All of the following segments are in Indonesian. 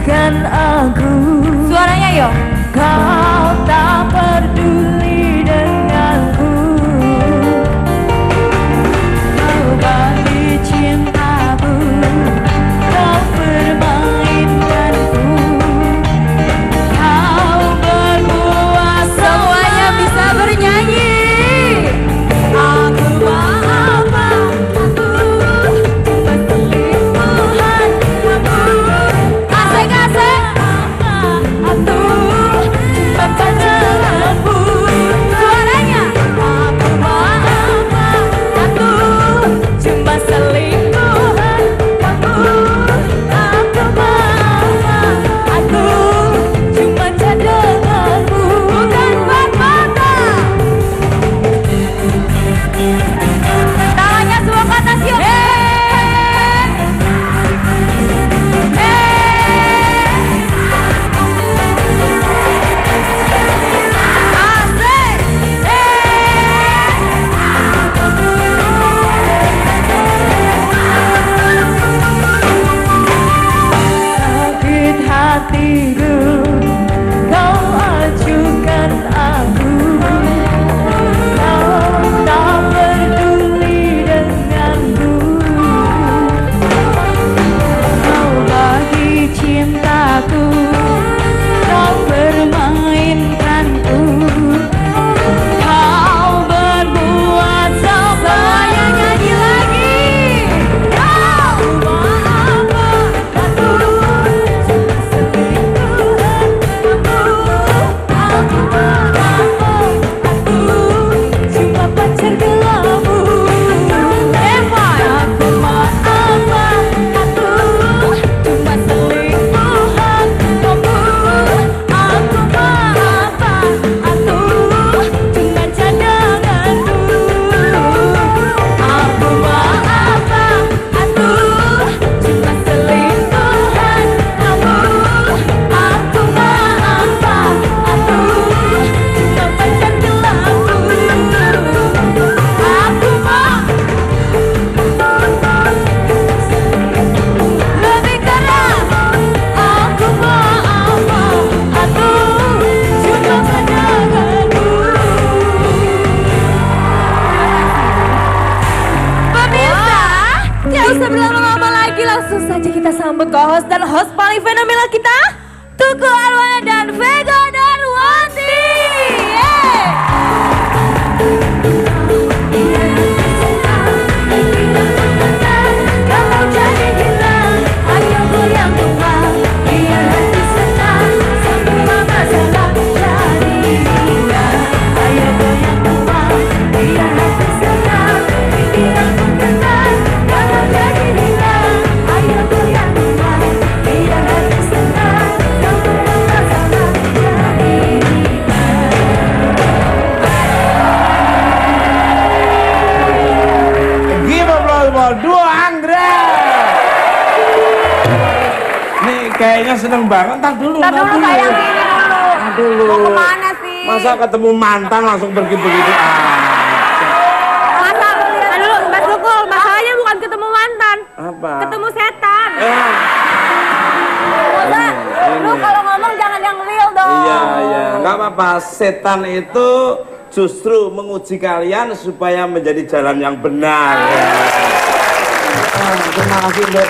ajukan aku. Suaranya yo. Kau tak peduli denganku. Kau bagi cintaku, kau permainkanku. Kau berbuat Semuanya bisa bernyanyi. aku apa? Aku selingkuhan kamu. Asik-asik. Aku pacarmu. Suaranya. Aku apa? Aku cuma selingkuhan kamu. Aku apa? Aku cuma cadanganmu. Bukan bermata. Tangannya semua ke atas yuk. Asik. Sakit hatiku, kau ajukan aku. Kau tak peduli denganku. Kau bagi cintaku, kau permainkanku. Kau berbuat Semuanya nyanyi lagi. Kau apa? Aku selingkuhan kamu. Aku apa? Aku cuma pacar gelapmu. Eva. Aku apa? Aku cuma selingkuhan kamu. Aku apa? Aku cuma cadanganmu. Aku apa? Aku cuma selingkuhan kamu. Aku apa? Aku cuma pacar gelapmu. Aku lebih keras. Aku apa? Aku cuma cadanganmu. Pemirsa, tidak usah berlama-lama lagi, langsung saja kita sambut co-host dan host paling fenomenal kita, Tugu Arwana dan Vega Darwanti. Kalau jadi hilang, ayo goyang tumpah. Biar hati senang, semua masalah jadi indah. Ayo goyang tumpah, biar hati senang. Pikiran pun tenang, kalau jadi hilang. Ayo goyang tumpah, biar hati senang. Semua masalah jadi indah. Give applause for Duo Anggrek. Nih kayaknya seneng banget. Ntar dulu. Ntar dulu sayang, sini dulu. Mau kemana sih? Masa ketemu mantan langsung pergi begitu aja. Masa, ntar dulu Mas Tukul, masalahnya bukan ketemu mantan, Apa? ketemu setan. Masa, Lu kalau ngomong jangan yang real dong. Iya, iya. Nggak apa-apa. Setan itu justru menguji kalian supaya menjadi jalan yang benar. Terima kasih untuk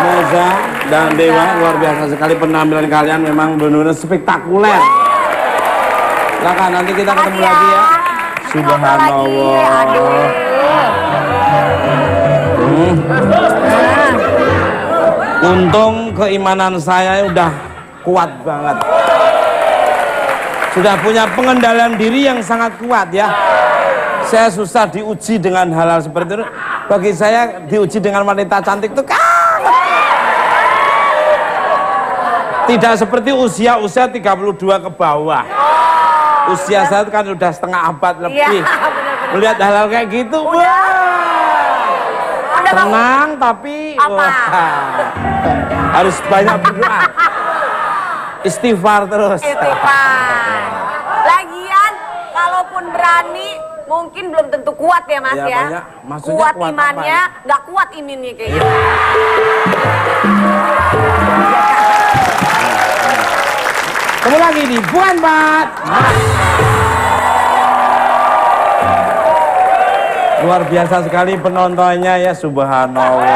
Moza dan Dewa, luar biasa sekali penampilan kalian, memang benar-benar spektakuler. Silakan, nanti kita ketemu lagi ya. Subhanallah. Untung keimanan saya udah kuat banget. Sudah punya pengendalian diri yang sangat kuat ya. Saya susah diuji dengan hal-hal seperti itu. Bagi saya diuji dengan wanita cantik itu tidak seperti usia-usia 32 ke bawah. Usia saya kan udah setengah abad lebih. Melihat hal-hal kayak gitu, tenang tapi harus banyak berdoa. Istighfar terus. Lagian, kalaupun berani mungkin belum tentu kuat ya Mas Iya, ya. banyak. Maksudnya Kuat kuat apa imannya, ya? nggak kuat iminnya kayaknya. Ketemu lagi di Bukan Bat. Luar biasa sekali penontonnya ya, subhanallah.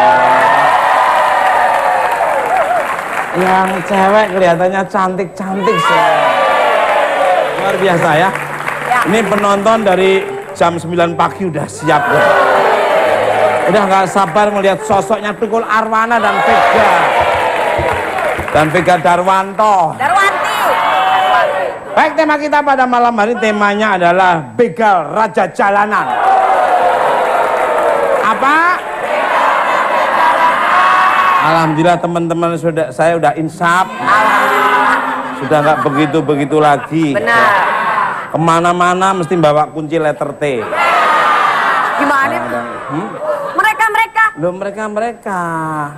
Yang cewek kelihatannya cantik-cantik sih. Luar biasa ya. Ini penonton dari jam 9 pagi udah siap deh. Udah nggak sabar melihat sosoknya Tukul Arwana dan Vega. Dan Vega Darwanto. Darwanti. Baik, tema kita pada malam hari temanya adalah begal raja jalanan. Apa? Alhamdulillah teman-teman saya udah insaf. Sudah nggak begitu lagi. Benar. Kemana-mana mesti bawa kunci letter T. Gimana? Mereka. Loh, mereka.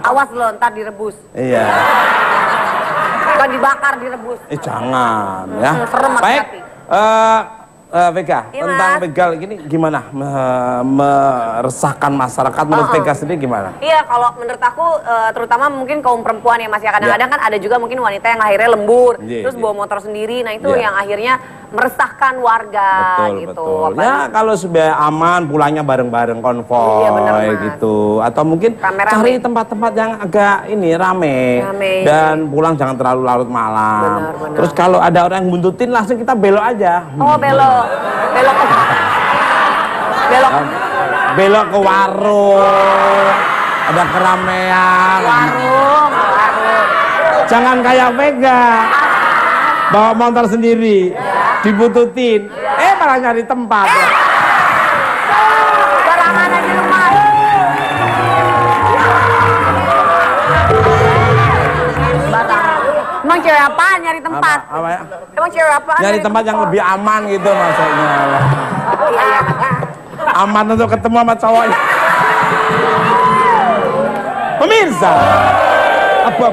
Awas lo, ntar direbus. Iya. Bukan dibakar, direbus. Jangan ya. Serem Baik. hati-hati. Vega, Iya, tentang Mas. begal gini gimana meresahkan masyarakat menurut Vega sendiri gimana? Iya, kalau menurut aku terutama mungkin kaum perempuan ya Mas ya, kadang-kadang kan ada juga mungkin wanita yang akhirnya lembur, Iya, terus iya. bawa motor sendiri. Nah, itu Iya. yang akhirnya meresahkan warga gitu. Betul. Apalagi- Ya kalau sudah aman pulangnya bareng-bareng konvoy Iya, bener, Mas. gitu. Atau mungkin Rame-rame. cari tempat-tempat yang agak ini rame. Dan pulang jangan terlalu larut malam. Benar. Terus kalau ada orang yang buntutin langsung kita belok aja. Oh, belok Belok ke warung. Ada keramaian. warung. Jangan kayak Vega. Bawa motor sendiri. Dibututin. Malah nyari tempat. Barangan aja lemas. Barangan. Emang cewek apaan nyari tempat? Apa ya? Emang cewek apaan Nyari tempat yang lebih aman gitu maksudnya. Iya. Aman untuk ketemu sama cowoknya. Pemirsa, apa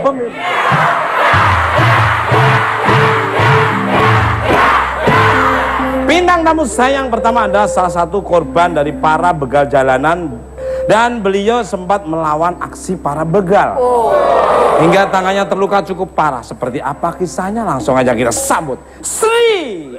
bintang tamu saya yang pertama adalah salah satu korban dari para begal jalanan dan beliau sempat melawan aksi para begal hingga tangannya terluka cukup parah. Seperti apa kisahnya? Langsung aja kita sambut Sri.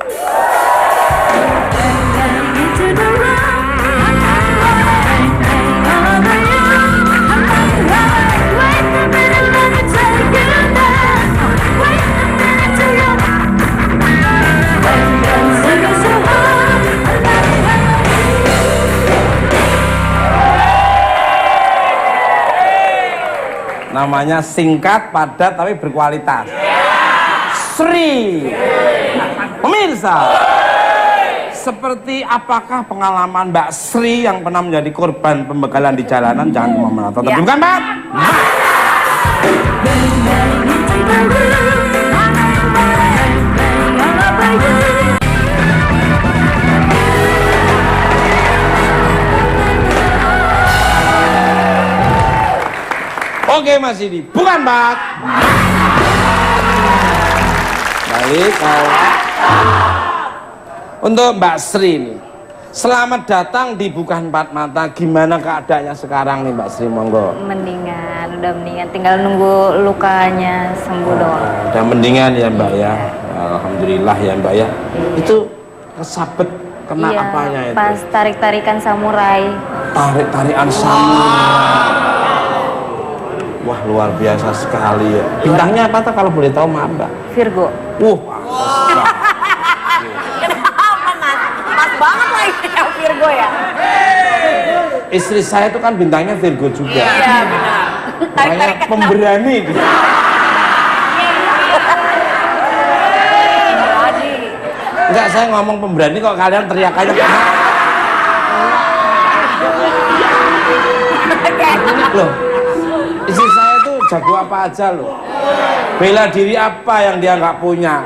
Namanya singkat, padat, tapi berkualitas. Sri. Pemirsa, seperti apakah pengalaman Mbak Sri yang pernah menjadi korban pembegalan di jalanan? Jangan kemana-mana. Tetap Ya. bukan, Mbak? Oke Mas Idi, bukan Mbak. Balik untuk Mbak Sri ini. Selamat datang di Bukan Empat Mata. Gimana keadaannya sekarang nih Mbak Sri, monggo. Mendingan, udah mendingan, tinggal nunggu lukanya sembuh doang. Udah mendingan ya Mbak ya. Alhamdulillah ya Mbak ya. Itu kesabet kena Iya, apanya itu? pas tarik-tarikan samurai. Tarik-tarikan samurai. Wah luar biasa sekali ya. Bintangnya apa tuh kalau boleh tahu maaf Mbak? Virgo. Kenapa Mas? Pas banget lagi yang Virgo ya? Istri saya itu kan bintangnya Virgo juga. Iya benar. Makanya pemberani dia. Enggak, saya ngomong pemberani kok kalian teriak aja. Loh, istri saya itu jago apa aja loh. Bela diri apa yang dia nggak punya.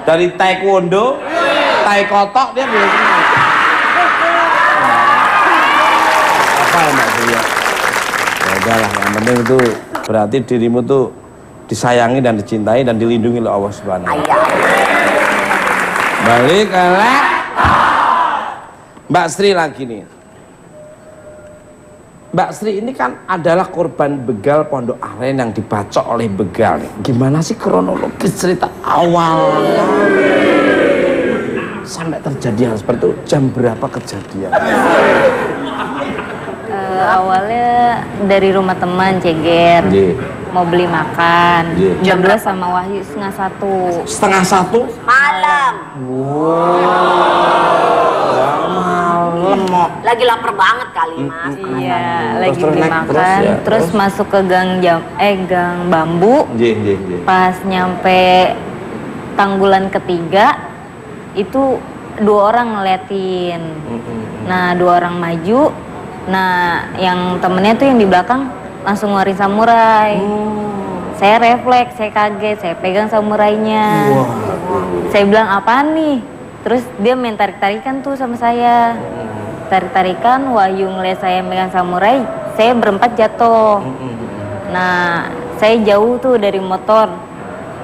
Dari taekwondo, taikotok dia bisa semua. Apa ya Mbak Surya? Ya udahlah, yang penting itu berarti dirimu tuh disayangi dan dicintai dan dilindungi oleh Allah Subhanahu wa Ta'ala. Balik elek. Mbak Sri lagi nih. Mbak Sri ini kan adalah korban begal Pondok Aren yang dibacok oleh begal. Gimana sih kronologis cerita awalnya sampai terjadi hal seperti itu? Jam berapa kejadian? Awalnya dari rumah teman ceger. Mau beli makan. Jam 12 sama Wahyu setengah 1. Setengah 1? Malam. Malam mau. Lagi lapar banget kali Mas. Iya, lagi Terus beli naik, makan. Terus masuk ke gang bambu. Pas nyampe tanggulan ketiga itu 2 orang ngeliatin. Nah 2 orang maju. Nah yang temennya tuh yang di belakang langsung ngeluarin samurai. Saya refleks, saya kaget, saya pegang samurainya. Saya bilang apaan nih? Terus dia main tarik-tarikan tuh sama saya. Tarik-tarikan, Wahyu ngeliat saya megang samurai, saya berempat jatuh. Nah saya jauh tuh dari motor.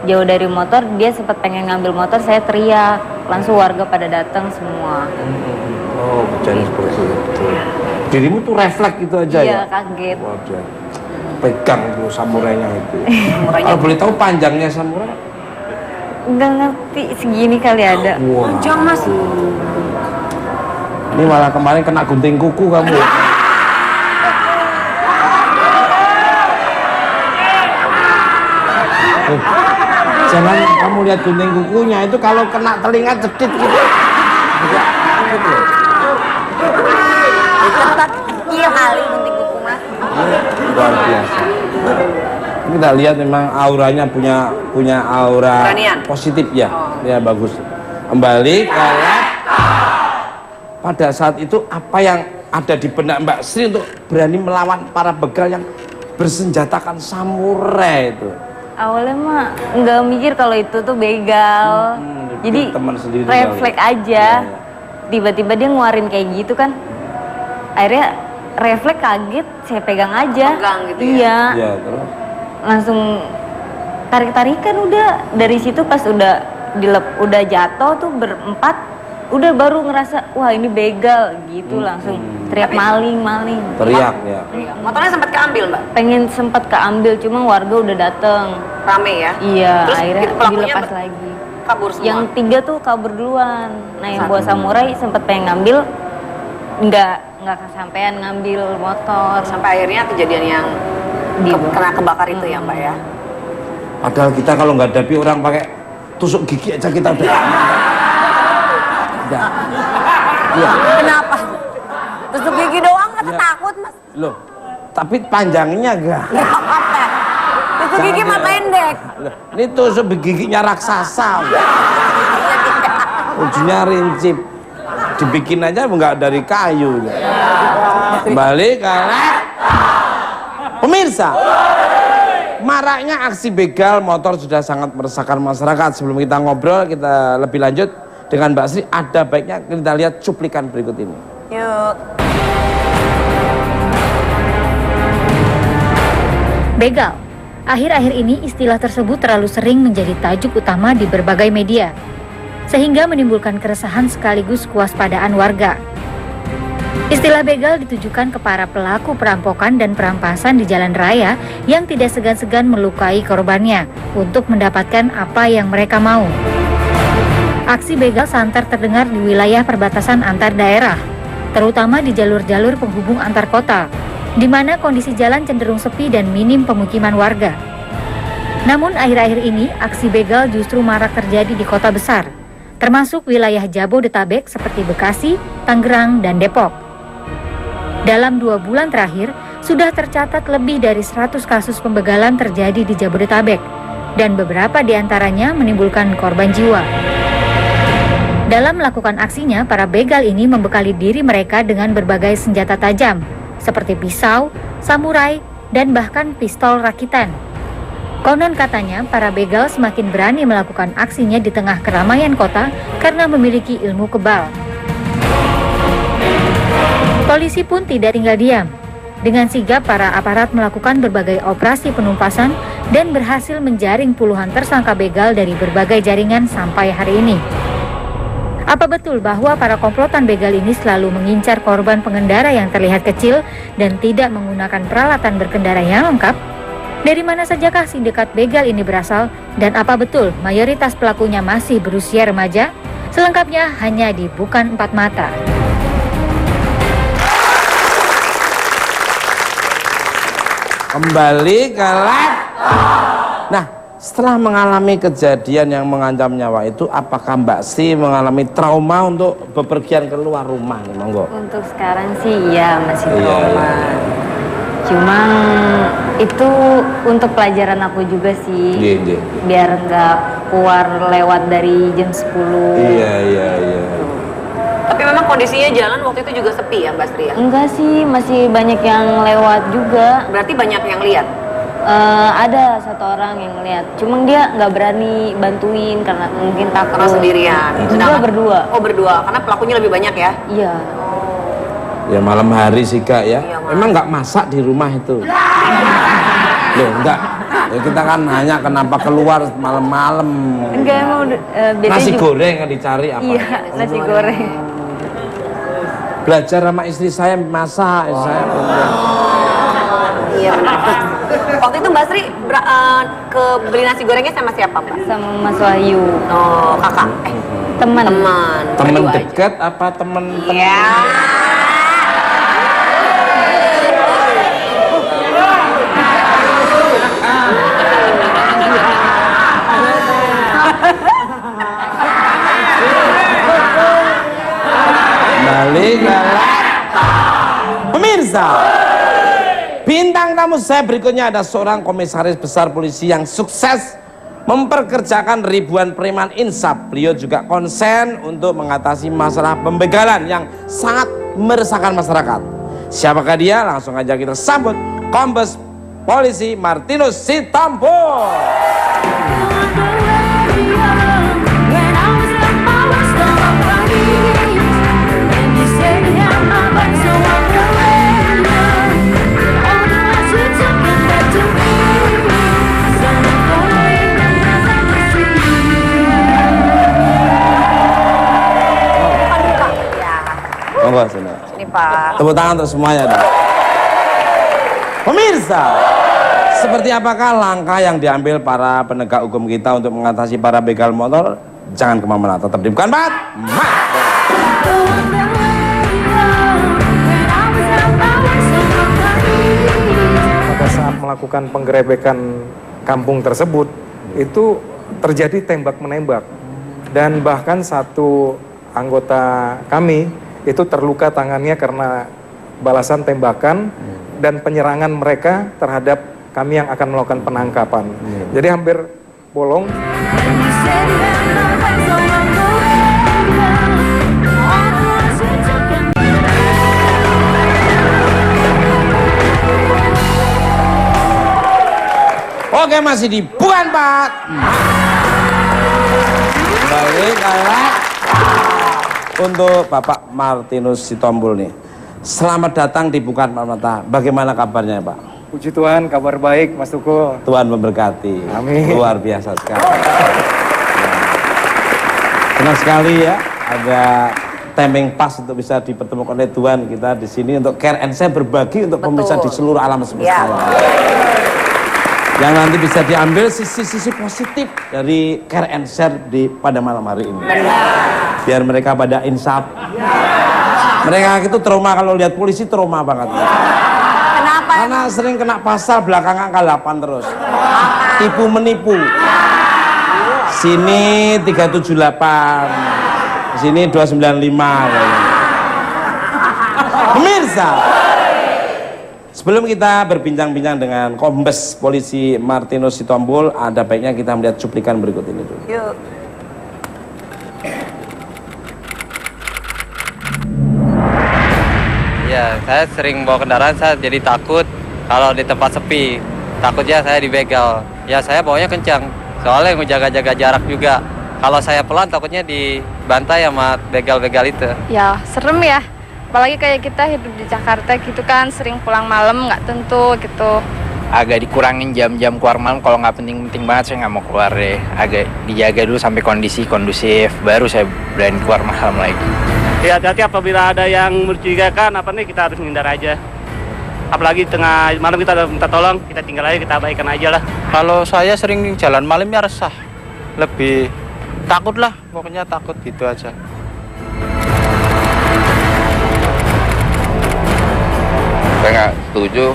Jauh dari motor, dia sempat pengen ngambil motor, saya teriak. Langsung warga pada datang semua. Oh, kejadian seperti itu. Dirimu tuh refleks gitu aja ya? Iya, kaget. Waduh. Pegang tuh samurainya itu. Kalau boleh tahu panjangnya samurai? Nggak ngerti, segini kali ada. Wah. Panjang Mas. Ini malah kemarin kena gunting kuku kamu. Jangan kamu lihat gunting kukunya itu, kalau kena telinga cedit gitu. Gitu loh. Itu tempat kecil kali gunting kuku Mas. Luar biasa. Kita lihat memang auranya punya aura Beranian. positif ya. Ya bagus. Kembali ke pada saat itu apa yang ada di benak Mbak Sri untuk berani melawan para begal yang bersenjatakan samurai itu? Awalnya mah nggak mikir kalau itu tuh begal. Jadi teman sendiri refleks aja. Tiba-tiba dia ngeluarin kayak gitu kan. Akhirnya refleks kaget, saya pegang aja. Pegang gitu ya? Iya. Ya, terus Langsung tarik-tarikan udah. Dari situ pas udah jatuh tuh berempat, udah baru ngerasa wah ini begal gitu, langsung teriak maling. teriak ya. Motornya sempat keambil Mbak. Pengen sempat keambil, cuma warga udah dateng. Rame ya. Iya, Terus akhirnya itu pelakunya dilepas lagi. Kabur semua. Yang 3 tuh kabur duluan. Nah yang bawa samurai sempat pengen ngambil, nggak kesampean ngambil motor. Sampai akhirnya kejadian yang kena kebakar itu ya Mbak ya. Padahal kita kalau nggak hadapi orang pakai tusuk gigi aja kita udah. Iya. Kenapa? Tusuk gigi doang kata takut Mas. Loh, tapi panjangnya enggak. Tusuk gigi mah pendek. Loh, ini tusuk giginya raksasa. Ujungnya rincip. Dibikin aja enggak dari kayu. Kembali ke pemirsa. Maraknya aksi begal motor sudah sangat meresahkan masyarakat. Sebelum kita ngobrol, kita lebih lanjut dengan Mbak Sri, ada baiknya kita lihat cuplikan berikut ini. Yuk. Begal. Akhir-akhir ini istilah tersebut terlalu sering menjadi tajuk utama di berbagai media, sehingga menimbulkan keresahan sekaligus kewaspadaan warga. Istilah begal ditujukan ke para pelaku perampokan dan perampasan di jalan raya yang tidak segan-segan melukai korbannya untuk mendapatkan apa yang mereka mau. Aksi begal santer terdengar di wilayah perbatasan antar daerah, terutama di jalur-jalur penghubung antar kota, di mana kondisi jalan cenderung sepi dan minim pemukiman warga. Namun akhir-akhir ini aksi begal justru marak terjadi di kota besar, termasuk wilayah Jabodetabek seperti Bekasi, Tangerang, dan Depok. Dalam 2 bulan terakhir, sudah tercatat lebih dari 100 kasus pembegalan terjadi di Jabodetabek, dan beberapa di antaranya menimbulkan korban jiwa. Dalam melakukan aksinya, para begal ini membekali diri mereka dengan berbagai senjata tajam, seperti pisau, samurai, dan bahkan pistol rakitan. Konon katanya, para begal semakin berani melakukan aksinya di tengah keramaian kota karena memiliki ilmu kebal. Polisi pun tidak tinggal diam. Dengan sigap, para aparat melakukan berbagai operasi penumpasan dan berhasil menjaring puluhan tersangka begal dari berbagai jaringan sampai hari ini. Apa betul bahwa para komplotan begal ini selalu mengincar korban pengendara yang terlihat kecil dan tidak menggunakan peralatan berkendara yang lengkap? Dari mana sajakah sindikat begal ini berasal? Dan apa betul mayoritas pelakunya masih berusia remaja? Selengkapnya hanya di Bukan Empat Mata. Kembali ke laptop. Nah, setelah mengalami kejadian yang mengancam nyawa itu, apakah Mbak Si mengalami trauma untuk bepergian keluar rumah? Monggo. Untuk sekarang sih iya masih trauma. Cuman itu untuk pelajaran aku juga sih. Iya. Biar nggak keluar lewat dari jam 10. Iya. Tapi memang kondisinya jalan waktu itu juga sepi ya Mbak Sri ya? Enggak sih, masih banyak yang lewat juga. Berarti banyak yang lihat? Ada satu orang yang lihat, cuma dia nggak berani bantuin karena mungkin takut. Karena sendirian? Dia berdua. Oh berdua, karena pelakunya lebih banyak ya? Iya. Ya malam hari sih Kak ya. Iya, Emang nggak masak di rumah itu? Loh enggak. Ya kita kan hanya kenapa keluar malam-malam. Enggak, emang biasanya Nasi juga. goreng yang dicari apa? Iya, nasi goreng. Belajar sama istri saya masak, saya Iya benar. Waktu itu Mbak Sri ke beli nasi gorengnya sama siapa Mbak? Sama Mas Wahyu. Oh kakak? Teman. temen Berdua aja. dekat apa temen Iya. balik ke laptop. Pemirsa, bintang tamu saya berikutnya ada seorang komisaris besar polisi yang sukses memperkerjakan ribuan preman insaf. Beliau juga konsen untuk mengatasi masalah pembegalan yang sangat meresahkan masyarakat. Siapakah dia? Langsung aja kita sambut Kombes Polisi Martinus Sitompul. Monggo sini. Ini Pak. Tepuk tangan untuk semuanya dong. Pemirsa, seperti apakah langkah yang diambil para penegak hukum kita untuk mengatasi para begal motor? Jangan kemana-mana, tetap di Bukan Empat Mata. Pada saat melakukan penggerebekan kampung tersebut, itu terjadi tembak-menembak. Dan bahkan satu anggota kami itu terluka tangannya karena balasan tembakan dan penyerangan mereka terhadap kami yang akan melakukan penangkapan. Jadi hampir bolong. Oke, masih di Bukan Empat Mata. Kembali kayak untuk Bapak Martinus Sitompul nih. Selamat datang di Bukan Empat Mata. Bagaimana kabarnya Pak? Puji Tuhan, kabar baik Mas Tuko. Tuhan memberkati. Amin. Luar biasa sekali. Senang sekali ya ada timing pas untuk bisa dipertemukan oleh Tuhan kita di sini untuk Care and Share berbagi untuk pemirsa di seluruh alam semesta. Yang nanti bisa diambil sisi-sisi positif dari Care and Share pada malam hari ini. Biar mereka pada insaf. Mereka itu trauma kalau lihat polisi, trauma banget. Kenapa? Karena sering kena pasal belakang angka 8 terus. Tipu menipu. Sini 378. Sini 295. Pemirsa, sebelum kita berbincang-bincang dengan Kombes Polisi Martinus Sitompul, ada baiknya kita melihat cuplikan berikut ini dulu. Yuk. Ya, saya sering bawa kendaraan, saya jadi takut kalau di tempat sepi. Takutnya saya dibegal. Ya, saya bawanya kencang, soalnya menjaga-jaga jarak juga. Kalau saya pelan, takutnya dibantai sama begal-begal itu. Ya, serem ya. Apalagi kayak kita hidup di Jakarta gitu kan, sering pulang malam nggak tentu gitu. agak dikurangin jam-jam keluar malam. Kalau nggak penting-penting banget saya nggak mau keluar deh. Agak dijaga dulu sampai kondisi kondusif, baru saya berani keluar malam lagi. Ya hati-hati apabila ada yang mencurigakan kita harus menghindar aja. Apalagi tengah malam kita udah minta tolong, kita tinggal aja, kita abaikan aja lah. Kalau saya sering jalan malamnya resah, lebih takut lah, pokoknya takut gitu aja. Saya nggak setuju,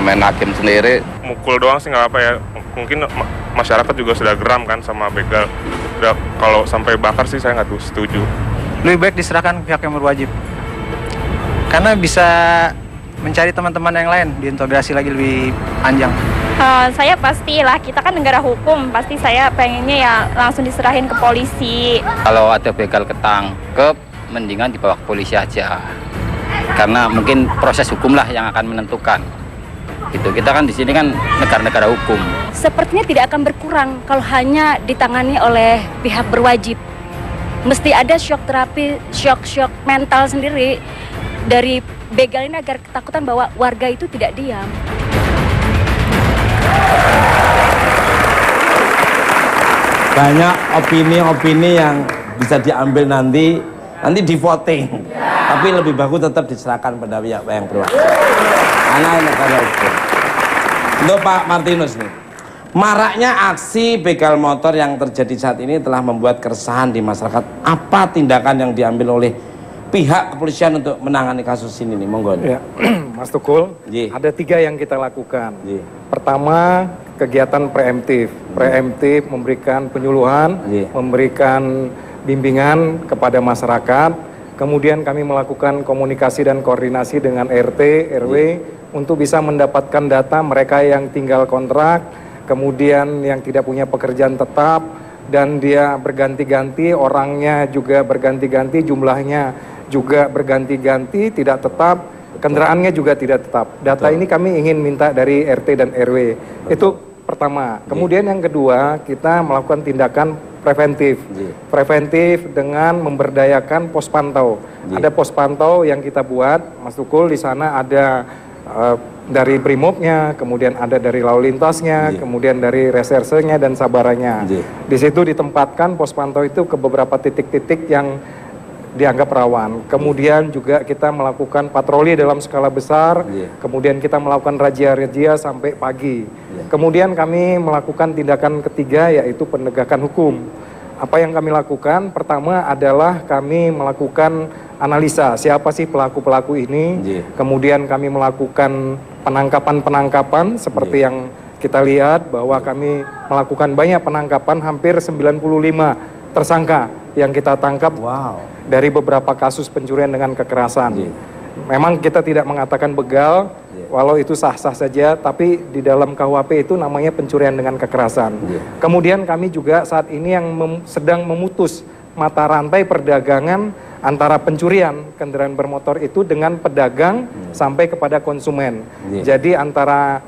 main hakim sendiri. Mukul doang sih nggak apa ya, mungkin masyarakat juga sudah geram kan sama begal. Udah, kalau sampai bakar sih saya nggak setuju. Lebih baik diserahkan pihak yang berwajib, karena bisa mencari teman-teman yang lain, diintegrasi lagi lebih panjang. Saya pastilah, kita kan negara hukum, pasti saya pengennya ya langsung diserahin ke polisi. Kalau ada begal ketangkep, mendingan dibawa ke polisi aja. Karena mungkin proses hukum lah yang akan menentukan. Gitu. Kita kan di sini kan negara-negara hukum. Sepertinya tidak akan berkurang kalau hanya ditangani oleh pihak berwajib. Mesti ada shock terapi, shock mental sendiri dari begal ini agar ketakutan bahwa warga itu tidak diam. Banyak opini-opini yang bisa diambil nanti di voting. Tapi lebih bagus tetap diserahkan pada pihak yang berwajib. Karena negara hukum. Untuk Pak Martinus nih, maraknya aksi begal motor yang terjadi saat ini telah membuat keresahan di masyarakat. Apa tindakan yang diambil oleh pihak kepolisian untuk menangani kasus ini nih, monggo. Ya, Mas Tukul, ada 3 yang kita lakukan. Pertama, kegiatan preemptif memberikan penyuluhan, memberikan bimbingan kepada masyarakat. Kemudian kami melakukan komunikasi dan koordinasi dengan RT, RW untuk bisa mendapatkan data mereka yang tinggal kontrak, kemudian yang tidak punya pekerjaan tetap, dan dia berganti-ganti, orangnya juga berganti-ganti, jumlahnya juga berganti-ganti, tidak tetap, kendaraannya juga tidak tetap. Data ini kami ingin minta dari RT dan RW. Itu pertama. Kemudian yang kedua, kita melakukan tindakan preventif. Preventif dengan memberdayakan pos pantau. Ada pos pantau yang kita buat, Mas Tukul, di sana ada dari Brimobnya, kemudian ada dari lalu lintasnya, kemudian dari resersenya dan sabarannya. Di situ ditempatkan pos pantau itu ke beberapa titik-titik yang dianggap rawan. Kemudian juga kita melakukan patroli dalam skala besar, kemudian kita melakukan razia-razia sampai pagi. Kemudian kami melakukan tindakan ketiga, yaitu penegakan hukum. Apa yang kami lakukan? Pertama adalah kami melakukan analisa siapa sih pelaku-pelaku ini. Kemudian kami melakukan penangkapan-penangkapan seperti yang kita lihat bahwa kami melakukan banyak penangkapan, hampir 95 tersangka yang kita tangkap dari beberapa kasus pencurian dengan kekerasan. Memang kita tidak mengatakan begal, walau itu sah-sah saja, tapi di dalam KUHP itu namanya pencurian dengan kekerasan. Kemudian kami juga saat ini yang sedang memutus mata rantai perdagangan antara pencurian kendaraan bermotor itu dengan pedagang sampai kepada konsumen. Jadi antara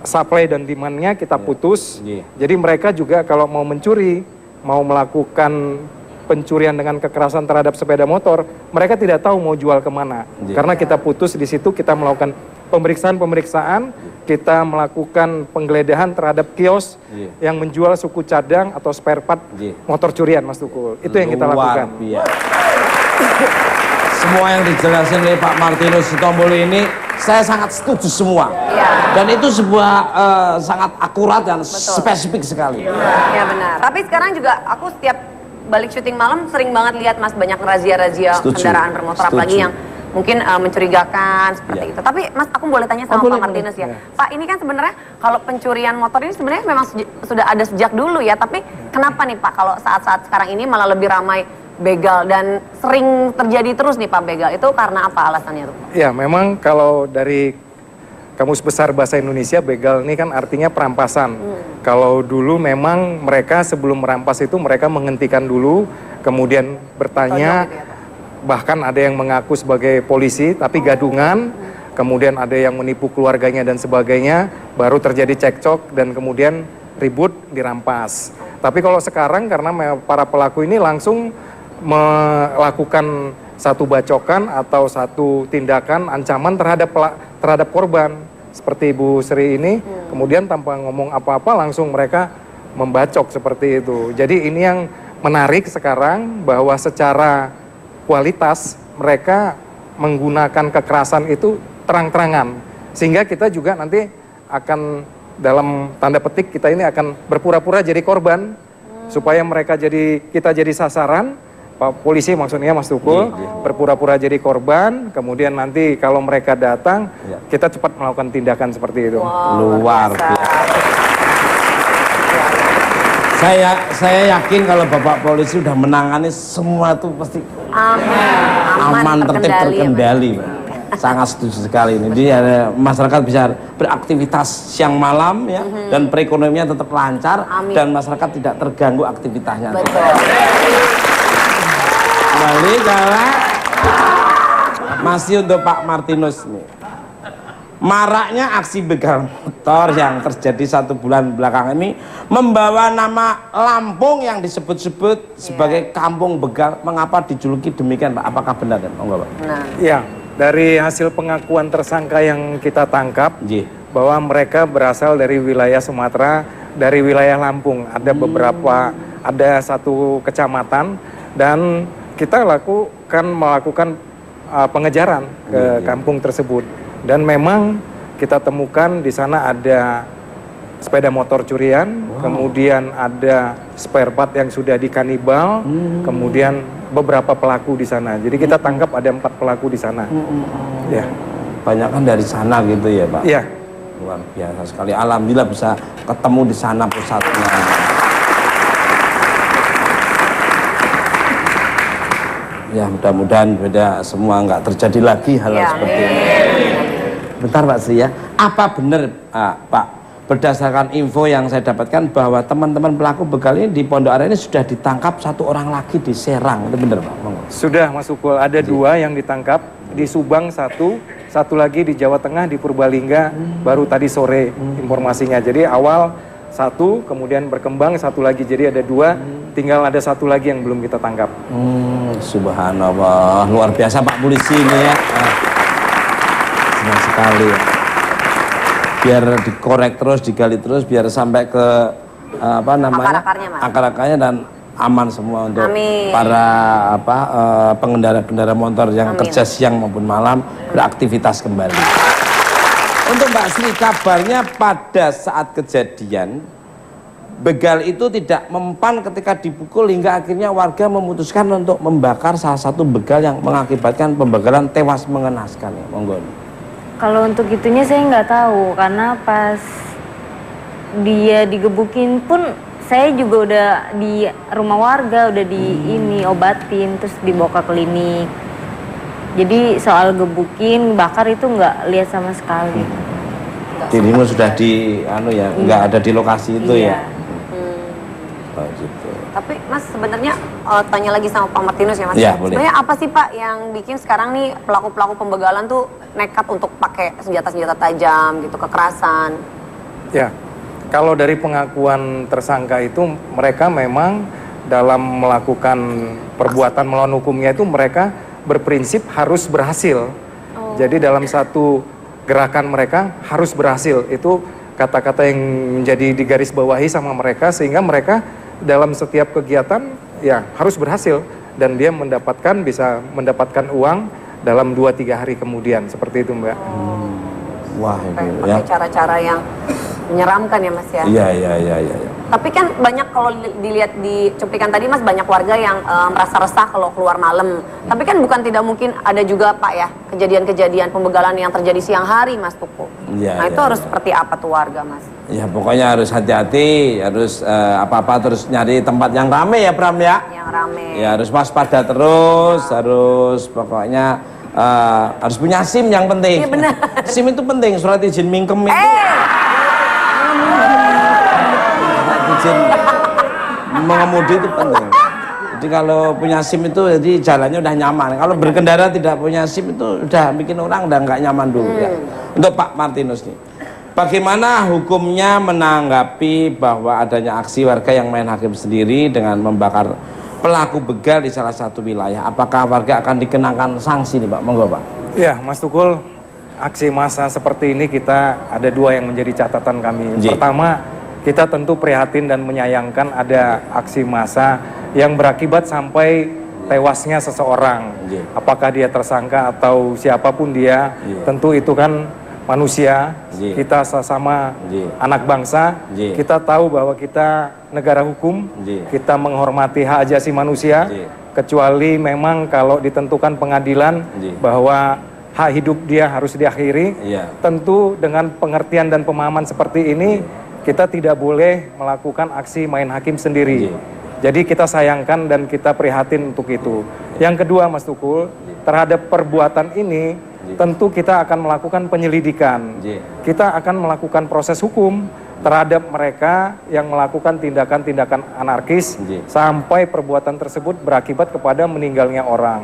supply dan demand-nya kita putus. Jadi mereka juga kalau mau mencuri, mau melakukan pencurian dengan kekerasan terhadap sepeda motor, mereka tidak tahu mau jual kemana. Karena kita putus di situ, kita melakukan pemeriksaan, kita melakukan penggeledahan terhadap kios yang menjual suku cadang atau spare part motor curian, Mas Tukul. Itu yang kita lakukan. Semua yang dijelasin oleh Pak Martinus Sitompul ini, saya sangat setuju semua. Dan itu sebuah sangat akurat dan spesifik sekali. Ya benar. Tapi sekarang juga aku setiap balik syuting malam sering banget lihat Mas banyak razia-razia kendaraan bermotor, apalagi yang mungkin mencurigakan seperti itu. Tapi Mas, aku boleh tanya sama Pak Martinus ya. Pak, ini kan sebenarnya kalau pencurian motor ini sebenarnya memang sudah ada sejak dulu ya. Tapi kenapa nih Pak kalau saat-saat sekarang ini malah lebih ramai begal dan sering terjadi terus nih Pak begal? Itu karena apa alasannya tuh? Ya, memang kalau dari Kamus Besar Bahasa Indonesia, begal ini kan artinya perampasan. Kalau dulu memang mereka sebelum merampas itu mereka menghentikan dulu, kemudian bertanya, bahkan ada yang mengaku sebagai polisi tapi gadungan, kemudian ada yang menipu keluarganya dan sebagainya, baru terjadi cekcok dan kemudian ribut dirampas. Tapi kalau sekarang karena para pelaku ini langsung melakukan satu bacokan atau satu tindakan ancaman terhadap korban. seperti Ibu Sri ini, kemudian tanpa ngomong apa-apa langsung mereka membacok seperti itu. Jadi ini yang menarik sekarang, bahwa secara kualitas mereka menggunakan kekerasan itu terang-terangan, sehingga kita juga nanti akan, dalam tanda petik, kita ini akan berpura-pura jadi korban supaya mereka kita jadi sasaran. Pak Polisi maksudnya Mas Tukul, berpura-pura jadi korban, kemudian nanti kalau mereka datang, kita cepat melakukan tindakan seperti itu. Luar biasa. Saya yakin kalau Bapak Polisi sudah menangani semua itu pasti aman, tertib, terkendali. Sangat setuju sekali ini. Jadi masyarakat bisa beraktivitas siang malam ya, dan perekonomian tetap lancar, dan masyarakat tidak terganggu aktivitasnya. Kembali jalan masih untuk Pak Martinus nih. Maraknya aksi begal motor yang terjadi 1 bulan belakang ini membawa nama Lampung yang disebut-sebut sebagai kampung begal. Mengapa dijuluki demikian, Pak? Apakah benar, Pak? Ya, dari hasil pengakuan tersangka yang kita tangkap, bahwa mereka berasal dari wilayah Sumatera, dari wilayah Lampung. Ada beberapa, ada 1 kecamatan, dan kita melakukan pengejaran ke kampung tersebut, dan memang kita temukan di sana ada sepeda motor curian, kemudian ada spare part yang sudah dikanibal, kemudian beberapa pelaku di sana. Jadi kita tangkap ada 4 pelaku di sana. Ya, banyak kan dari sana gitu ya, Pak? Iya. Luar biasa sekali. Alhamdulillah bisa ketemu di sana pusatnya. Ya, mudah-mudahan beda semua nggak terjadi lagi hal seperti ini. Bentar Pak Sri ya, apa benar Pak, berdasarkan info yang saya dapatkan bahwa teman-teman pelaku begal ini di Pondok Aren ini sudah ditangkap 1 orang lagi di Serang, itu benar Pak? Sudah Mas Ukul, ada 2 yang ditangkap, di Subang 1 lagi di Jawa Tengah, di Purbalingga, baru tadi sore informasinya. Jadi awal 1, kemudian berkembang 1 lagi, jadi ada 2, tinggal ada 1 lagi yang belum kita tangkap. Subhanallah, luar biasa Pak Polisi ini ya. Senang sekali ya. Biar dikorek terus, digali terus, biar sampai ke akar-akarnya dan aman semua untuk para pengendara-pengendara motor yang kerja siang maupun malam beraktivitas kembali. Untuk Mbak Sri, kabarnya pada saat kejadian begal itu tidak mempan ketika dipukul hingga akhirnya warga memutuskan untuk membakar salah satu begal yang mengakibatkan pembegalan tewas mengenaskan ya. Monggo. Kalau untuk itunya saya nggak tahu, karena pas dia digebukin pun saya juga udah di rumah warga, udah obatin, terus dibawa ke klinik. Jadi soal gebukin, bakar itu nggak lihat sama sekali. Dirimu sudah nggak ada di lokasi itu ya? Oh, gitu. Tapi Mas sebenarnya tanya lagi sama Pak Martinus ya Mas. Ya, sebenarnya apa sih Pak yang bikin sekarang nih pelaku-pelaku pembegalan tuh nekat untuk pakai senjata-senjata tajam gitu, kekerasan? Ya, kalau dari pengakuan tersangka itu mereka memang dalam melakukan perbuatan melawan hukumnya itu mereka berprinsip harus berhasil. Jadi dalam satu gerakan mereka harus berhasil. Itu kata-kata yang menjadi digarisbawahi sama mereka, sehingga mereka dalam setiap kegiatan ya harus berhasil, dan dia bisa mendapatkan uang dalam 2-3 hari kemudian, seperti itu Mbak. Wah, itu ya. Pakai cara-cara yang menyeramkan ya Mas ya. Iya. Tapi kan banyak, kalau dilihat di cuplikan tadi Mas, banyak warga yang merasa resah kalau keluar malam. Tapi kan bukan tidak mungkin ada juga Pak ya kejadian-kejadian pembegalan yang terjadi siang hari Mas Tuku. Nah itu harus seperti apa tuh warga Mas? Ya pokoknya harus hati-hati, harus apa-apa terus nyari tempat yang rame ya Pram ya. Yang rame. Ya harus waspada terus, harus pokoknya harus punya SIM yang penting. Iya benar. SIM itu penting, surat izin mingkem itu. Izin mengemudi itu penting. Jadi kalau punya SIM itu jadi jalannya udah nyaman. Kalau berkendara tidak punya SIM itu udah bikin orang udah nggak nyaman dulu ya. Untuk Pak Martinus nih, bagaimana hukumnya menanggapi bahwa adanya aksi warga yang main hakim sendiri dengan membakar pelaku begal di salah satu wilayah? Apakah warga akan dikenakan sanksi nih Pak? Monggo Pak. Ya Mas Tukul, aksi massa seperti ini kita ada dua yang menjadi catatan kami. Pertama, kita tentu prihatin dan menyayangkan ada aksi massa yang berakibat sampai tewasnya seseorang. Apakah dia tersangka atau siapapun dia, tentu itu kan manusia, kita sesama anak bangsa, kita tahu bahwa kita negara hukum, kita menghormati hak asasi manusia, kecuali memang kalau ditentukan pengadilan bahwa hak hidup dia harus diakhiri, tentu dengan pengertian dan pemahaman seperti ini, kita tidak boleh melakukan aksi main hakim sendiri. Jadi kita sayangkan dan kita prihatin untuk itu. Yang kedua Mas Tukul, terhadap perbuatan ini, tentu kita akan melakukan penyelidikan. Kita akan melakukan proses hukum terhadap mereka yang melakukan tindakan-tindakan anarkis sampai perbuatan tersebut berakibat kepada meninggalnya orang.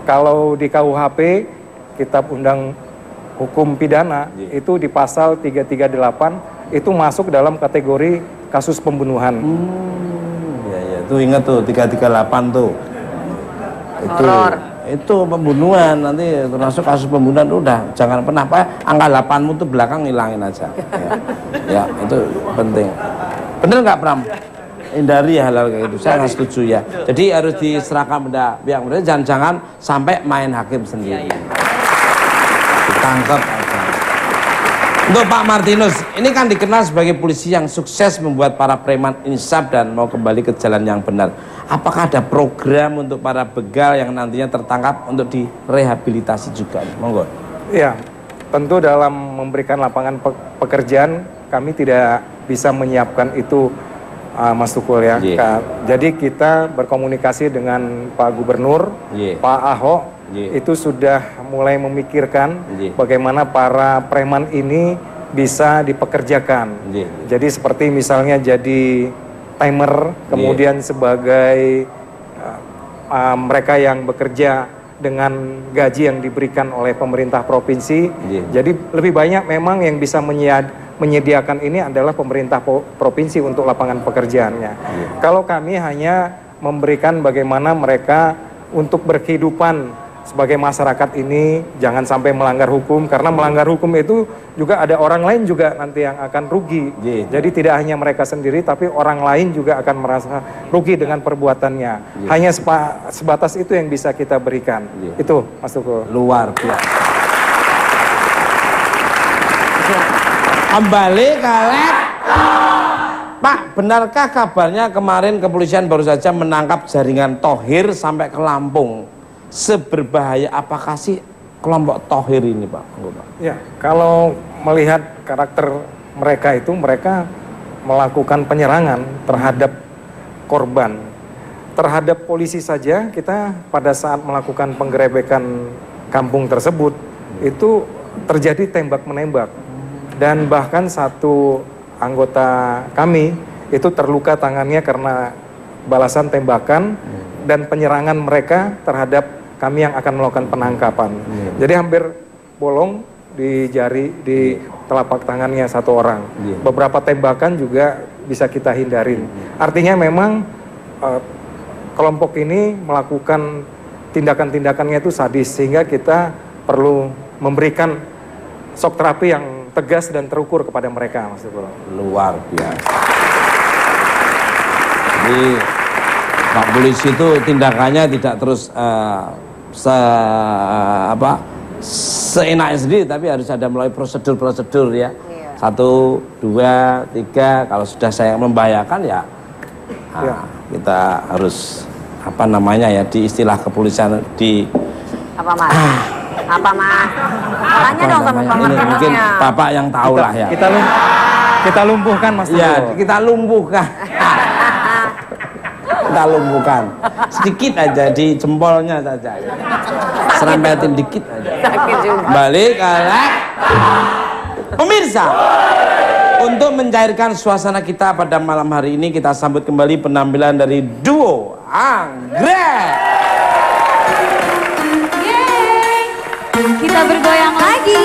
Kalau di KUHP, Kitab Undang Hukum Pidana, itu di pasal 338 itu masuk dalam kategori kasus pembunuhan. Tuh ingat tuh 338 tuh. Itu pembunuhan, nanti termasuk kasus pembunuhan udah jangan pernah angka 8-mu tuh belakang hilangin aja. Ya, itu penting. Bener nggak Pram? Hindari hal-hal kayak gitu. Saya nggak setuju ya. Jadi harus diserahkan pada pihak berwajib, jangan sampai main hakim sendiri. Ditangkap aja. Untuk Pak Martinus, ini kan dikenal sebagai polisi yang sukses membuat para preman insaf dan mau kembali ke jalan yang benar. Apakah ada program untuk para begal yang nantinya tertangkap untuk direhabilitasi juga? Monggo. Ya, tentu dalam memberikan lapangan pekerjaan kami tidak bisa menyiapkan itu, Mas Tukul ya. Jadi kita berkomunikasi dengan Pak Gubernur, Pak Ahok, itu sudah mulai memikirkan bagaimana para preman ini bisa dipekerjakan. Jadi seperti misalnya jadi timer, kemudian sebagai mereka yang bekerja dengan gaji yang diberikan oleh pemerintah provinsi. Jadi lebih banyak memang yang bisa menyediakan ini adalah pemerintah provinsi untuk lapangan pekerjaannya. Kalau kami hanya memberikan bagaimana mereka untuk berkehidupan sebagai masyarakat ini jangan sampai melanggar hukum, karena melanggar hukum itu juga ada orang lain juga nanti yang akan rugi. Jadi tidak hanya mereka sendiri tapi orang lain juga akan merasa rugi dengan perbuatannya. Hanya sebatas itu yang bisa kita berikan. Itu Mas Tukul. Luar biasa. Kembali ke lab. Pak, benarkah kabarnya kemarin kepolisian baru saja menangkap jaringan Thohir sampai ke Lampung? Seberbahaya apakah sih kelompok Thohir ini, Pak? Ya, kalau melihat karakter mereka itu, mereka melakukan penyerangan terhadap korban. Terhadap polisi saja, kita pada saat melakukan penggerebekan kampung tersebut, itu terjadi tembak-menembak. Dan bahkan satu anggota kami itu terluka tangannya karena balasan tembakan dan penyerangan mereka terhadap kami yang akan melakukan penangkapan. Jadi hampir bolong di jari, di telapak tangannya satu orang. Beberapa tembakan juga bisa kita hindarin. Artinya memang kelompok ini melakukan tindakan-tindakannya itu sadis, sehingga kita perlu memberikan shock terapi yang tegas dan terukur kepada mereka, Mas Tukul. Luar biasa. Jadi Pak polisi itu tindakannya tidak terus seenaknya sendiri, tapi harus ada melalui prosedur-prosedur ya. 1, 2, 3, kalau sudah saya membahayakan ya, kita harus di istilah kepolisian di apa Mas? Apa Mas? Tanya dong sama Pak Martinusnya. Mungkin Bapak yang tahu lah ya. Kita lumpuhkan Mas. Ya, kita lumpuhkan. Kita lumpuhkan sedikit aja di jempolnya saja, serempetin dikit aja. Balik kalah. Pemirsa, untuk mencairkan suasana kita pada malam hari ini, kita sambut kembali penampilan dari duo Anggrek. Kita bergoyang lagi.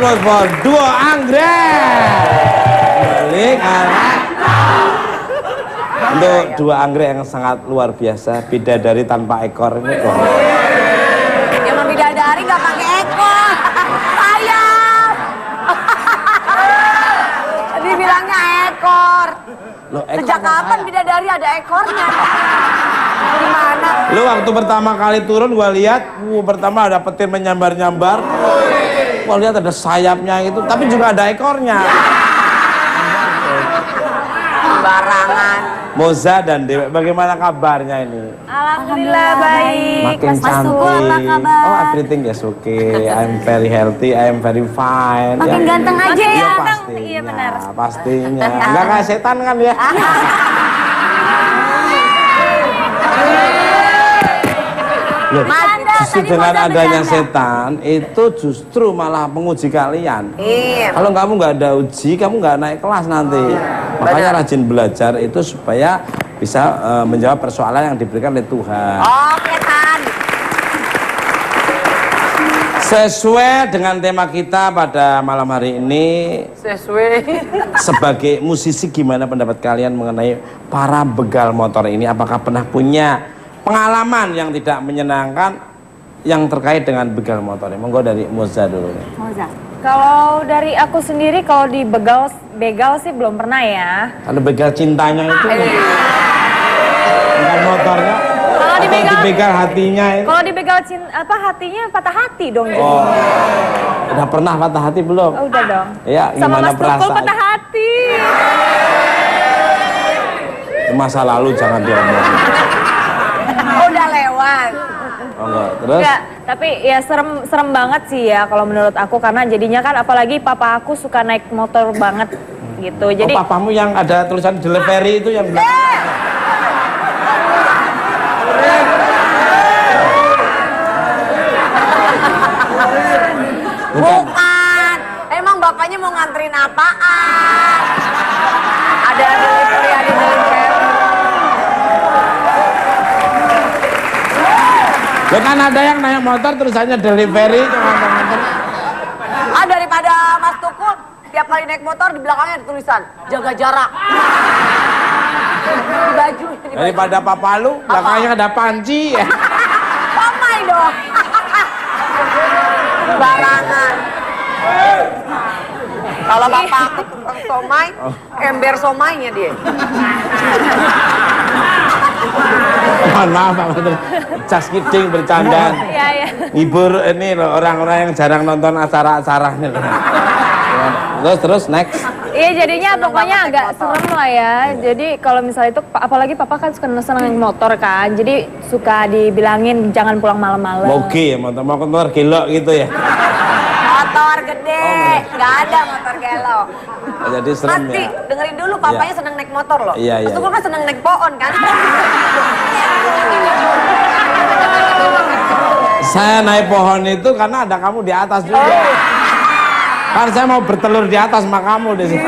applause for duo Anggrek. Balik. Untuk dua anggrek yang sangat luar biasa, bidadari tanpa ekor ini. Ya mah bidadari nggak pakai ekor. Sayang. Dibilangnya ekor. Loh, ekor Sejak kapan bidadari ada ekornya? Gimana? Lu waktu pertama kali turun gua lihat, pertama ada petir menyambar-nyambar. Gua lihat ada sayapnya itu, tapi juga ada ekornya. Barangan. Moza dan Dewi, bagaimana kabarnya ini? Alhamdulillah baik. Makin cantik. Oh, everything is okay. I'm very healthy, I'm very fine. Makin ganteng aja ya, Iya, Bang. pastinya. Iya benar. Pastinya. Enggak kayak setan kan ya? Loh, justru dengan adanya setan itu justru malah menguji kalian. Iya. Kalau kamu nggak ada uji, kamu nggak naik kelas nanti. Makanya rajin belajar itu supaya bisa menjawab persoalan yang diberikan oleh Tuhan. Oke, Tan. Sesuai dengan tema kita pada malam hari ini, Sesuai. sebagai musisi gimana pendapat kalian mengenai para begal motor ini? Apakah pernah punya pengalaman yang tidak menyenangkan yang terkait dengan begal motor ini? Monggo dari Moza dulu nih. Moza. Kalau dari aku sendiri, kalau di begal sih belum pernah ya. Kalau begal cintanya itu, begal motornya, Kalau atau dibegal hatinya itu. Kalau dibegal hatinya patah hati dong. Oh, udah pernah patah hati belum? Oh, udah dong. Ya, Sama gimana Mas Tukul perasaan? patah hati. Masa lalu jangan diomongin. Udah lewat. Oh, enggak. Terus? Enggak, tapi ya serem banget sih ya kalau menurut aku, karena jadinya kan apalagi papa aku suka naik motor banget gitu. Jadi papamu yang ada tulisan delivery itu yang belakang. Bukan. Emang bapaknya mau nganterin apaan? Ada delivery, ada delivery. Ya kan ada yang naik motor terusannya delivery itu nganter-nganter. Daripada Mas Tukul tiap kali naik motor di belakangnya ada tulisan jaga jarak. Di baju. Daripada papa lu belakangnya ada panci. Somai dong. Barangan. Kalau bapak aku tukang somai, ember somainya dia. Mohon maaf Pak Menteri, just kidding, bercanda. Iya, iya. Hibur ini loh orang-orang yang jarang nonton acara-acara ini loh. Terus next. Iya, jadinya pokoknya agak serem lah ya. Jadi kalau misalnya itu, apalagi papa kan suka seneng motor kan, jadi suka dibilangin jangan pulang malam-malam. Moge ya, motor gelok gitu ya. Motor gede, nggak ada motor gelok. Jadi serem Pasti, ya. dengerin dulu, papanya seneng naik motor loh. Iya, iya. Mas Tukul kan seneng naik pohon kan. Saya naik pohon itu karena ada kamu di atas juga. Kan saya mau bertelur di atas sama kamu di situ.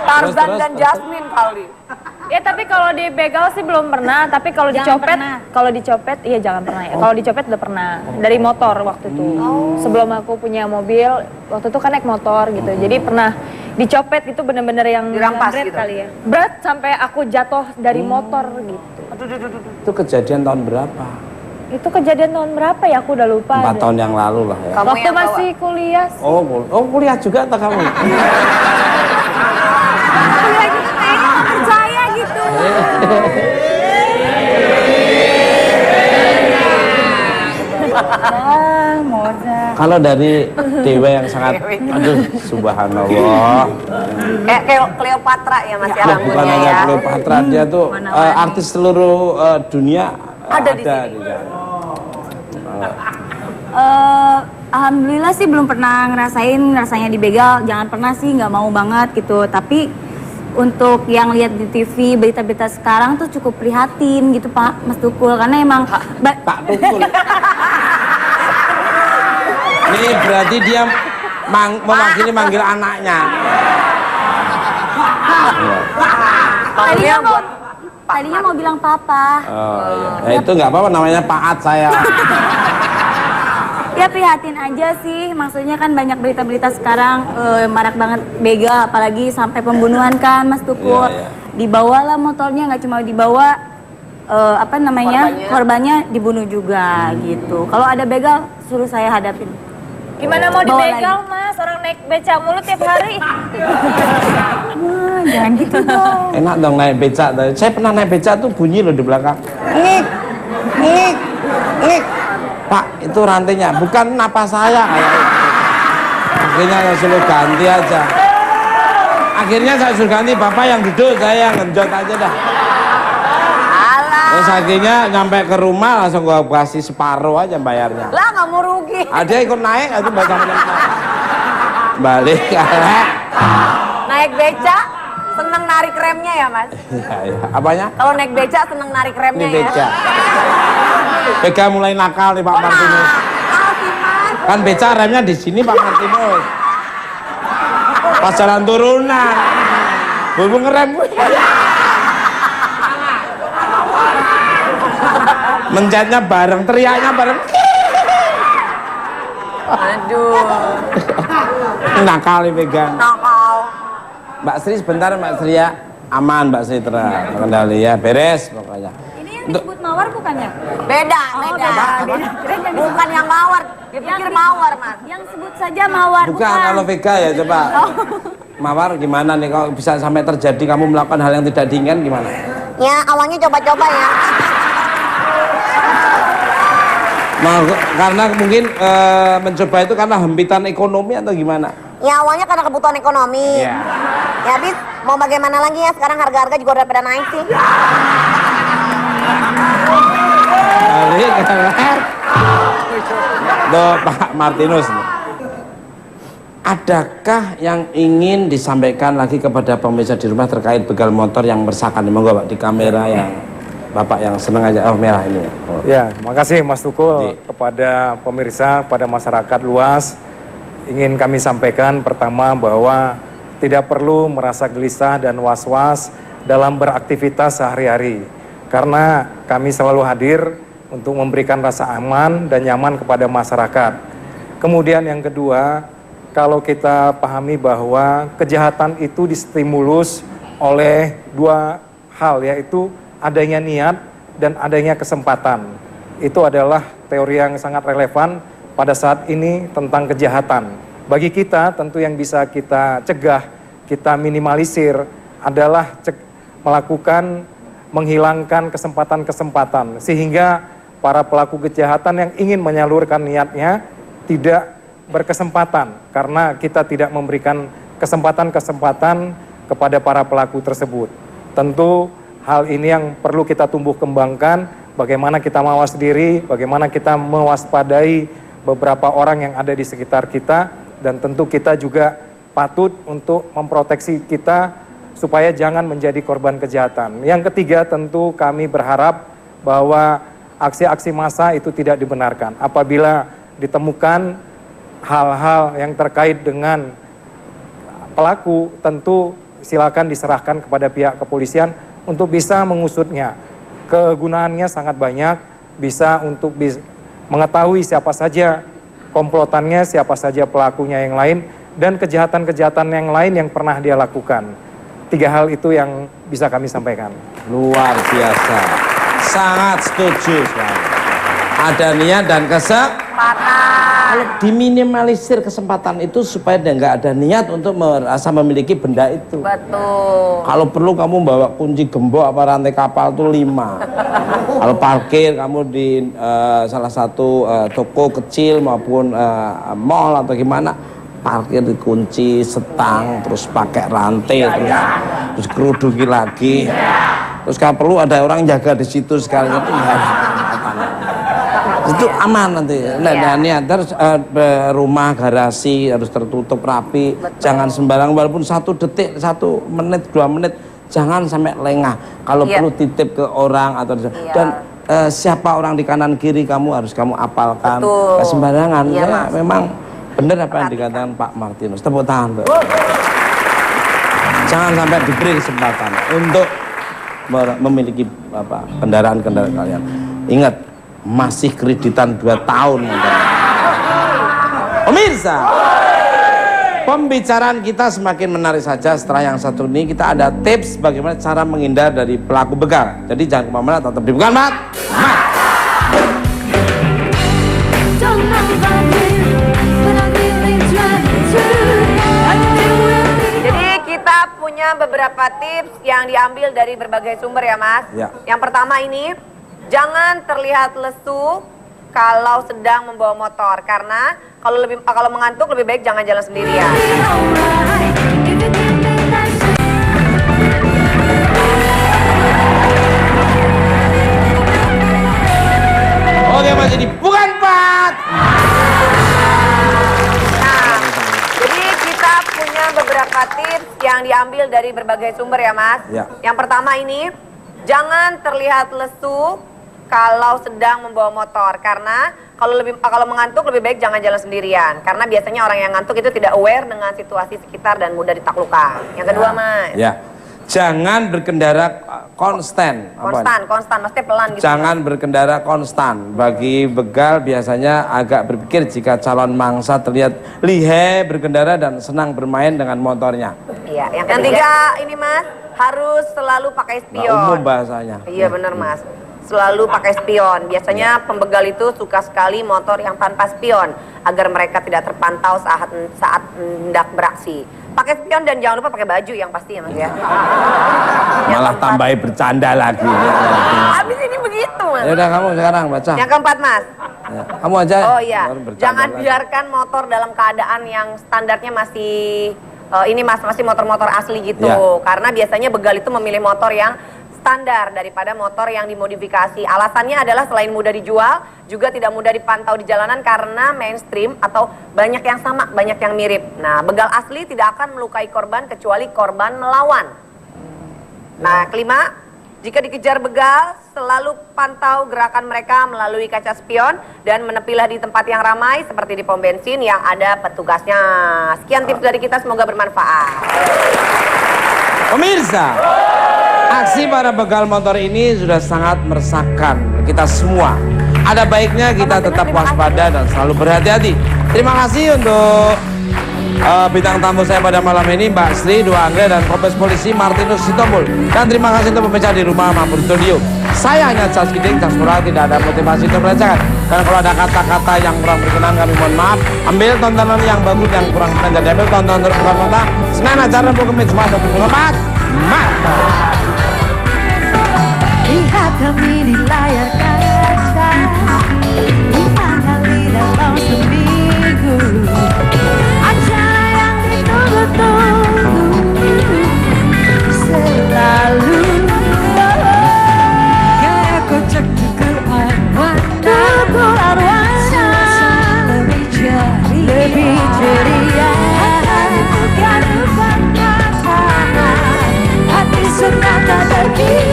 Tarzan dan Jasmine kali. Ya tapi kalau dibegal sih belum pernah, tapi kalau dicopet, iya jangan pernah ya. Kalau dicopet udah pernah dari motor waktu itu. Sebelum aku punya mobil, waktu itu kan naik motor gitu. Jadi pernah dicopet gitu, bener-bener yang dirampas berat gitu. kali ya. Berat sampai aku jatuh dari motor gitu. Itu kejadian tahun berapa? Itu kejadian tahun berapa ya? Aku udah lupa. 4 tahun yang lalu lah ya. Waktu masih kuliah. Oh kuliah juga atau kamu? Kuliah gitu kayaknya nggak percaya gitu. Kalau dari Dewa yang sangat, aduh subhanallah. Kayak Cleopatra ya Mas ya, Bukan rambutnya hanya ya. Cleopatra, dia tuh artis seluruh dunia Ada di sini. Alhamdulillah sih belum pernah ngerasain rasanya dibegal, jangan pernah sih, nggak mau banget gitu. Tapi untuk yang lihat di TV berita-berita sekarang tuh cukup prihatin gitu Pak Mas Tukul, karena emang Pak Tukul. Ini berarti dia mewakili manggil anaknya. tadinya mau bilang papa. Oh iya. Ya itu nggak apa-apa, namanya Paat saya. Ya prihatin aja sih, maksudnya kan banyak berita-berita sekarang marak banget begal, apalagi sampai pembunuhan kan Mas Tukul. Dibawalah motornya, nggak cuma dibawa korbannya dibunuh juga gitu. Kalau ada begal suruh saya hadapin. Gimana mau dibegal Mas? Orang naik beca mulu tiap hari. Wah, jangan gitu dong. Enak dong naik beca. Saya pernah naik beca tuh bunyi loh di belakang. Ngik, ngik, ngik. Pak, itu rantainya, bukan napas saya kayak gitu. Akhirnya saya suruh ganti aja. Akhirnya saya suruh ganti, bapak yang duduk, saya yang ngenjot aja dah. Terus akhirnya nyampe ke rumah langsung gua kasih separuh aja bayarnya. Lah nggak mau rugi. Ada ikut naik, itu baca balik. Naik beca, seneng narik remnya ya Mas? Iya. Apanya? Kalau naik beca seneng narik remnya Ini beca. ya? Beca mulai nakal nih Pak Martinus. Kan beca remnya di sini Pak Martinus. Pas jalan turunan, bumbu ngerem. Mencetnya bareng, teriaknya bareng. Aduh. Nakal nih pegang. Nakal. Mbak Sri sebentar Mbak Sri ya. Aman Mbak Sri terkendali ya, beres pokoknya. Ini yang disebut mawar bukannya? Beda. Beda. Bukan yang mawar, dia pikir mawar Mas. Yang sebut saja mawar. Bukan, kalau Vega ya coba. Mawar gimana nih kalau bisa sampai terjadi kamu melakukan hal yang tidak diinginkan gimana? Ya awalnya coba-coba ya. Nah, karena mungkin mencoba itu karena hempitan ekonomi atau gimana? Ya awalnya karena kebutuhan ekonomi. Iya. Ya habis mau bagaimana lagi ya, sekarang harga-harga juga udah pada naik sih. Tuh Pak Martinus, adakah yang ingin disampaikan lagi kepada pemirsa di rumah terkait begal motor yang meresahkan? Monggo Pak di kamera yang Bapak yang seneng aja, oh merah ini. Oh. Ya, makasih Mas Tukul kepada pemirsa, pada masyarakat luas. Ingin kami sampaikan pertama bahwa tidak perlu merasa gelisah dan was-was dalam beraktivitas sehari-hari. Karena kami selalu hadir untuk memberikan rasa aman dan nyaman kepada masyarakat. Kemudian yang kedua, kalau kita pahami bahwa kejahatan itu distimulus oleh dua hal, yaitu adanya niat dan adanya kesempatan. Itu adalah teori yang sangat relevan pada saat ini tentang kejahatan. Bagi kita tentu yang bisa kita cegah, kita minimalisir adalah menghilangkan kesempatan-kesempatan sehingga para pelaku kejahatan yang ingin menyalurkan niatnya tidak berkesempatan karena kita tidak memberikan kesempatan-kesempatan kepada para pelaku tersebut. Tentu hal ini yang perlu kita tumbuh kembangkan, bagaimana kita mawas diri, bagaimana kita mewaspadai beberapa orang yang ada di sekitar kita, dan tentu kita juga patut untuk memproteksi kita supaya jangan menjadi korban kejahatan. Yang ketiga, tentu kami berharap bahwa aksi-aksi massa itu tidak dibenarkan. Apabila ditemukan hal-hal yang terkait dengan pelaku, tentu silakan diserahkan kepada pihak kepolisian untuk bisa mengusutnya. Kegunaannya sangat banyak, bisa untuk mengetahui siapa saja komplotannya, siapa saja pelakunya yang lain, dan kejahatan-kejahatan yang lain yang pernah dia lakukan. 3 hal itu yang bisa kami sampaikan. Luar biasa, sangat setuju sekali. Ada niat dan kesempatan. Kalau diminimalisir kesempatan itu supaya dia nggak ada niat untuk merasa memiliki benda itu. Betul. Kalau perlu kamu bawa kunci gembok apa rantai kapal tuh 5. Kalau parkir kamu di salah satu toko kecil maupun mall atau gimana, parkir dikunci setang, terus pakai rantai, terus kerudungi lagi. Terus kalau perlu ada orang jaga di situ sekalian itu ya. Itu aman nanti. Nah, terus rumah garasi harus tertutup rapi. Betul. Jangan sembarang, walaupun 1 detik, 1 menit, 2 menit, jangan sampai lengah. Kalau perlu titip ke orang atau dan siapa orang di kanan kiri kamu harus kamu apalkan. Gak sembarangan. Ya, memang benar apa yang dikatakan Pak Martinus. Tepuk tangan. Jangan sampai diberi kesempatan untuk memiliki kendaraan kalian. Ingat, masih kreditan 2 tahun. Pemirsa, pembicaraan kita semakin menarik saja. Setelah yang satu ini kita ada tips bagaimana cara menghindar dari pelaku begal. Jadi jangan kemana-mana, tetap di Bukan Mat. Jadi kita punya beberapa tips yang diambil dari berbagai sumber ya Mas. Ya. Yang pertama ini, jangan terlihat lesu kalau sedang membawa motor, karena kalau mengantuk lebih baik jangan jalan sendirian. Oke, masih di Bukan Mat. Nah, jadi kita punya beberapa tips yang diambil dari berbagai sumber ya Mas. Ya. Yang pertama ini, jangan terlihat lesu kalau sedang membawa motor, karena kalau mengantuk lebih baik jangan jalan sendirian, karena biasanya orang yang ngantuk itu tidak aware dengan situasi sekitar dan mudah ditaklukkan. Yang kedua Mas. Ya. Jangan berkendara konstan. Konstan, maksudnya pelan gitu. Jangan berkendara konstan. Bagi begal biasanya agak berpikir jika calon mangsa terlihat lihai berkendara dan senang bermain dengan motornya. Iya, yang ketiga ini Mas, harus selalu pakai spion. Nah, umum bahasanya. Iya benar Mas, selalu pakai spion. Biasanya pembegal itu suka sekali motor yang tanpa spion agar mereka tidak terpantau saat hendak beraksi. Pakai spion dan jangan lupa pakai baju yang pasti ya Mas ya. Malah tambahin bercanda lagi. Habis ini begitu Mas. Ya udah kamu sekarang baca. Yang keempat Mas. Ya, kamu aja. Oh iya, jangan lagi. biarkan motor dalam keadaan yang standarnya masih ini Mas, masih motor-motor asli gitu. Ya. Karena biasanya begal itu memilih motor yang standar daripada motor yang dimodifikasi. Alasannya adalah selain mudah dijual, juga tidak mudah dipantau di jalanan karena mainstream atau banyak yang sama, banyak yang mirip. Nah, begal asli tidak akan melukai korban kecuali korban melawan. Nah, kelima, jika dikejar begal, selalu pantau gerakan mereka melalui kaca spion dan menepilah di tempat yang ramai seperti di pom bensin yang ada petugasnya. Sekian tips dari kita, semoga bermanfaat. Pemirsa, aksi para begal motor ini sudah sangat meresahkan kita semua. Ada baiknya kita tetap waspada dan selalu berhati-hati. Terima kasih untuk bintang tamu saya pada malam ini, Mbak Sri Dua Anggrek dan Kombes Polisi Martinus Sitompul. Dan terima kasih untuk pemirsa di rumah maupun studio. Saya hanya Cas Kidding, Cas Pura, tidak ada motivasi untuk melecehkan. Dan kalau ada kata-kata yang kurang berkenan kami mohon maaf. Ambil tontonan yang bagus, yang kurang berkenan jadi ambil tonton terus bukan kota. Senin acara Bukan Mat, selamat mantap. Lihat kami di layar kaca 5 kali dalam seminggu, acara yang ditunggu-tunggu selalu. Gaya kocak tukur arwana, lebih ceria, bukan mata, hati suka tak terkira.